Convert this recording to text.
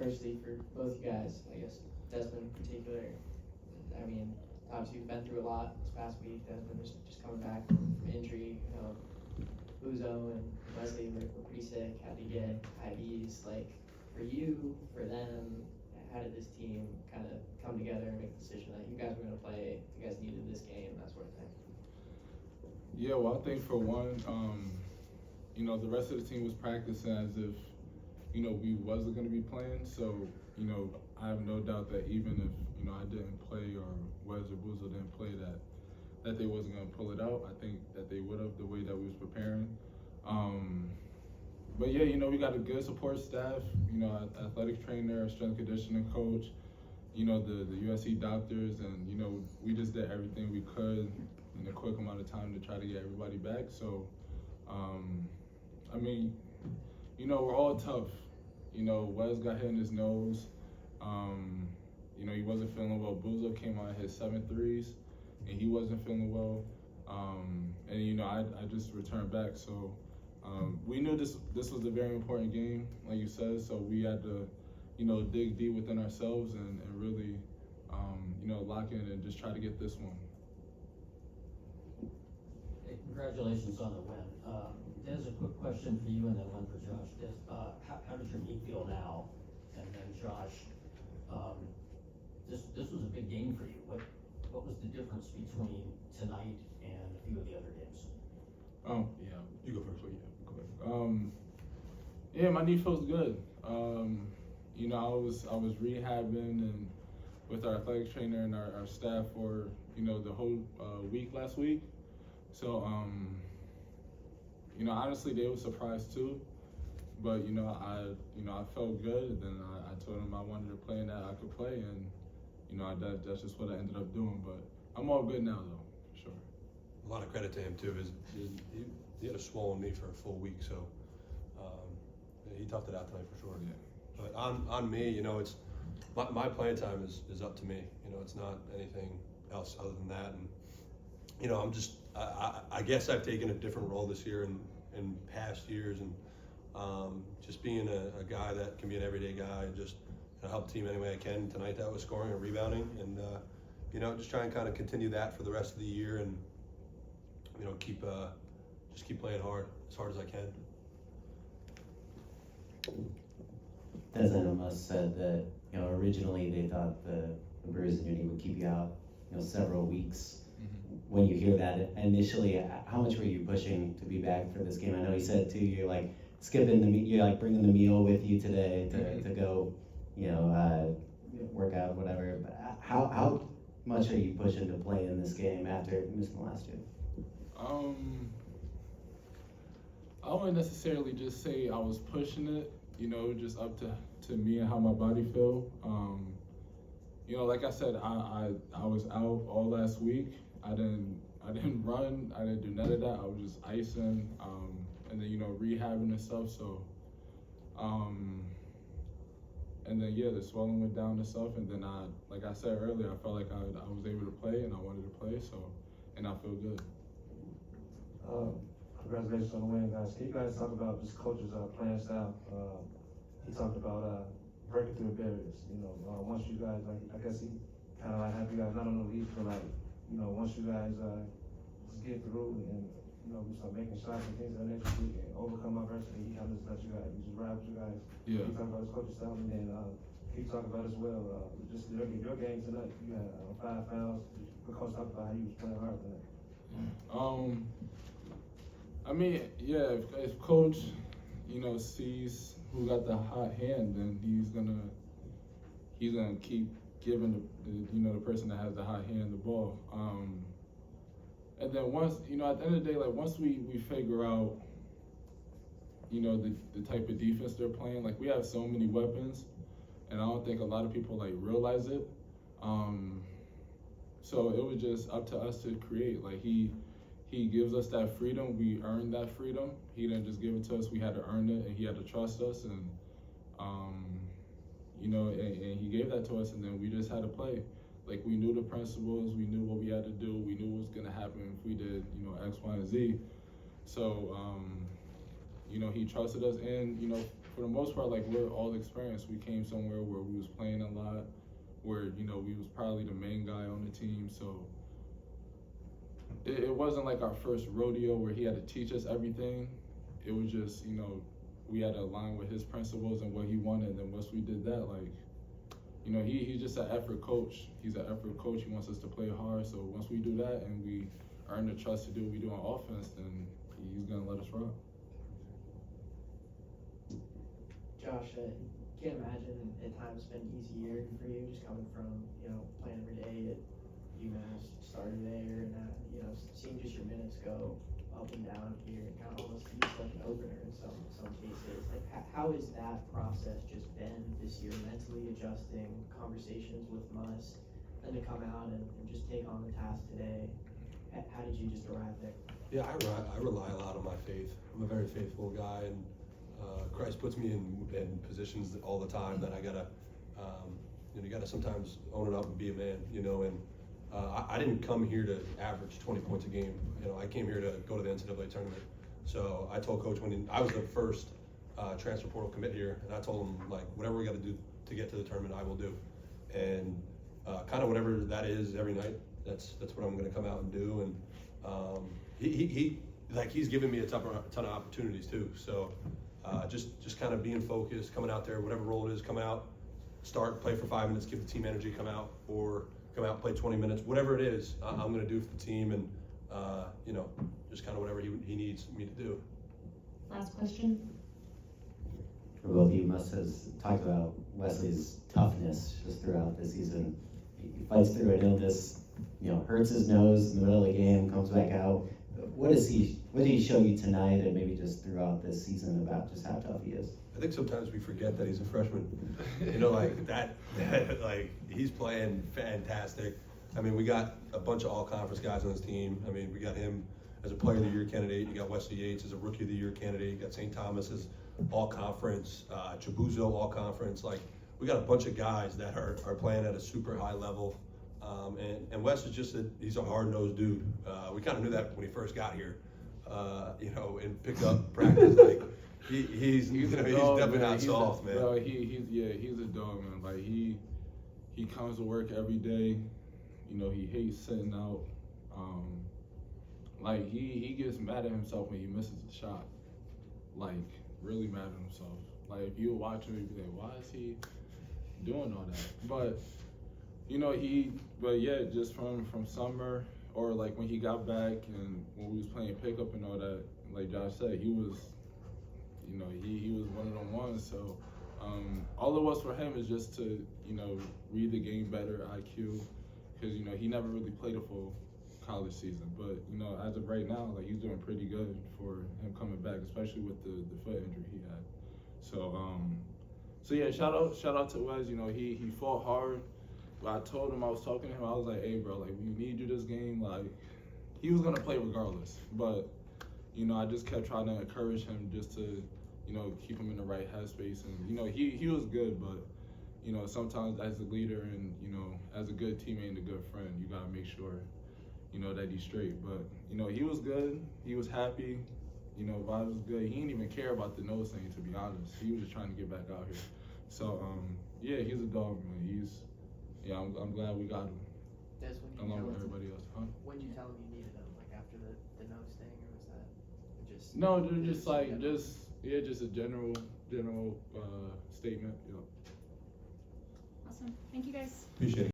firstly, for both you guys, I guess Desmond in particular, I mean, obviously you've been through a lot this past week. Desmond was just coming back from injury. Uzo and Wesley were pretty sick, had to get IVs. Like, for you, for them, how did this team kind of come together and make the decision that you guys were going to play, you guys needed this game, that sort of thing? Yeah, well, I think for one, the rest of the team was practicing as if, we wasn't going to be playing. So, I have no doubt that even if, I didn't play or Wes or Buzo didn't play, that they wasn't going to pull it out. I think that they would have, the way that we was preparing. But yeah, we got a good support staff, athletic trainer, strength conditioning coach, the USC doctors, and, we just did everything we could in a quick amount of time to try to get everybody back. So, we're all tough. Wes got hit in his nose. He wasn't feeling well. Buzo came out his 7 threes, and he wasn't feeling well. I just returned back. So we knew this was a very important game, like you said. So we had to, dig deep within ourselves and really, lock in and just try to get this one. Hey, congratulations on the win. Des, a quick question for you and then one for Josh. Des, how does your knee feel now? And then Josh, this was a big game for you. What was the difference between tonight and a few of the other games? Yeah, you go first. Go ahead. Yeah, my knee feels good. I was rehabbing and with our athletic trainer and our staff for the whole week last week. So honestly, they were surprised too. But I felt good, and then I told them I wanted to play and that I could play, and that's just what I ended up doing. But I'm all good now, though, for sure. A lot of credit to him too. He had a swollen knee for a full week, so he toughed it out tonight for sure. Yeah. But on me, it's my playing time is up to me. It's not anything else other than that, and I'm just I guess I've taken a different role this year in past years, and just being a guy that can be an everyday guy and just help the team any way I can. Tonight that was scoring and rebounding, and just try and kind of continue that for the rest of the year, and keep playing hard as I can. Desmond must said that originally they thought the bruise in your knee would keep you out several weeks. Mm-hmm. When you hear that initially, how much were you pushing to be back for this game? I know he said too, you're like skipping you're like bringing the meal with you today to go work out, whatever. But how much are you pushing to play in this game after missing the last two? I wouldn't necessarily just say I was pushing it, just up to me and how my body feel. Like I said, I was out all last week. I didn't run. I didn't do none of that. I was just icing, and then rehabbing and stuff. So, and then the swelling went down and stuff. And then like I said earlier, I felt like I was able to play and I wanted to play. So, and I feel good. Congratulations on the win, guys. Can you guys talk about this coach's playing style? He talked about breaking through the barriers. Once you guys, I guess he kind of have you guys not on the lead for once you guys just get through and we start making shots and things of that nature and overcome adversity, he kind of just let you guys, just ride with you guys. Yeah. He talked about his coach's style, and then he talked about as well just your game tonight. You had 5 fouls. The coach talked about how you was playing hard tonight. If coach, sees who got the hot hand, then he's gonna keep giving the person that has the hot hand the ball. And then once, at the end of the day, like once we figure out, the type of defense they're playing, like we have so many weapons, and I don't think a lot of people like realize it. So it was just up to us to create. Like he gives us that freedom. We earned that freedom. He didn't just give it to us. We had to earn it, and he had to trust us. And and he gave that to us, and then we just had to play. Like we knew the principles. We knew what we had to do. We knew what was gonna happen if we did, X, Y, and Z. So he trusted us, and for the most part, like, we're all experienced. We came somewhere where we was playing a lot, where, you know, we was probably the main guy on the team, so it wasn't like our first rodeo where he had to teach us everything. It was just, you know, we had to align with his principles and what he wanted, and once we did that, like, you know, he's just an effort coach. He's an effort coach. He wants us to play hard, so once we do that and we earn the trust to do what we do on offense, then he's gonna let us rock. Josh, I can't imagine at times it's been an easy year for you, just coming from, you know, playing every day at UMass, started there, and you know, seeing just your minutes go up and down here, and kind of almost feels like an opener in some cases. Like, how has that process just been this year, mentally adjusting, conversations with Muss, and to come out and just take on the task today? How did you just arrive there? Yeah, I rely a lot on my faith. I'm a very faithful guy, and Christ puts me in positions all the time that I gotta, you know, you gotta sometimes own it up and be a man, you know. And I didn't come here to average 20 points a game. You know, I came here to go to the NCAA tournament. So I told Coach when I was the first transfer portal commit here, and I told him, like, whatever we got to do to get to the tournament, I will do. And kind of whatever that is every night, that's what I'm going to come out and do. And he's given me a ton of opportunities too. So just kind of being focused, coming out there, whatever role it is, come out, start, play for 5 minutes, give the team energy, come out, or come out, play 20 minutes, whatever it is, I'm going to do for the team, and you know, just kind of whatever he needs me to do. Last question. For both of you, Muss has talked about Wesley's toughness just throughout the season. He fights through an illness, you know, hurts his nose in the middle of the game, comes back out. What did he show you tonight, and maybe just throughout this season, about just how tough he is? I think sometimes we forget that he's a freshman. You know, like that like he's playing fantastic. I mean, we got a bunch of all-conference guys on this team. I mean, we got him as a Player of the Year candidate. You got Wesley Yates as a Rookie of the Year candidate. You got St. Thomas as all-conference. Chibuzo all-conference. Like, we got a bunch of guys that are playing at a super high level. And Wes is just he's a hard-nosed dude. We kind of knew that when he first got here. You know, in pickup practice, like he's definitely not soft, man. Bro, he's a dog, man. Like he comes to work every day. You know, he hates sitting out. Like he gets mad at himself when he misses a shot. Like, really mad at himself. Like, if you watch him, you'd be like, why is he doing all that? But you know, just from summer, or like when he got back and when we was playing pickup and all that, like Josh said, he was, you know, he was one of them ones. So all it was for him is just to, you know, read the game better, IQ, because, you know, he never really played a full college season. But, you know, as of right now, like, he's doing pretty good for him coming back, especially with the foot injury he had. So yeah, shout out to Wes. You know, he fought hard. But I told him, I was talking to him, I was like, hey, bro, like, we need you this game. Like, he was going to play regardless. But, you know, I just kept trying to encourage him just to, you know, keep him in the right headspace. And, you know, he was good, but, you know, sometimes as a leader and, you know, as a good teammate and a good friend, you got to make sure, you know, that he's straight. But, you know, he was good. He was happy. You know, vibe was good. He didn't even care about the nose thing, to be honest. He was just trying to get back out here. So, yeah, he's a dog, man. Yeah, I'm glad we got him. Des, Along with everybody else, huh? When did you tell him you needed him? Like, after the nose thing, or was that just? No, just like just a general statement. You know. Awesome. Thank you guys. Appreciate it.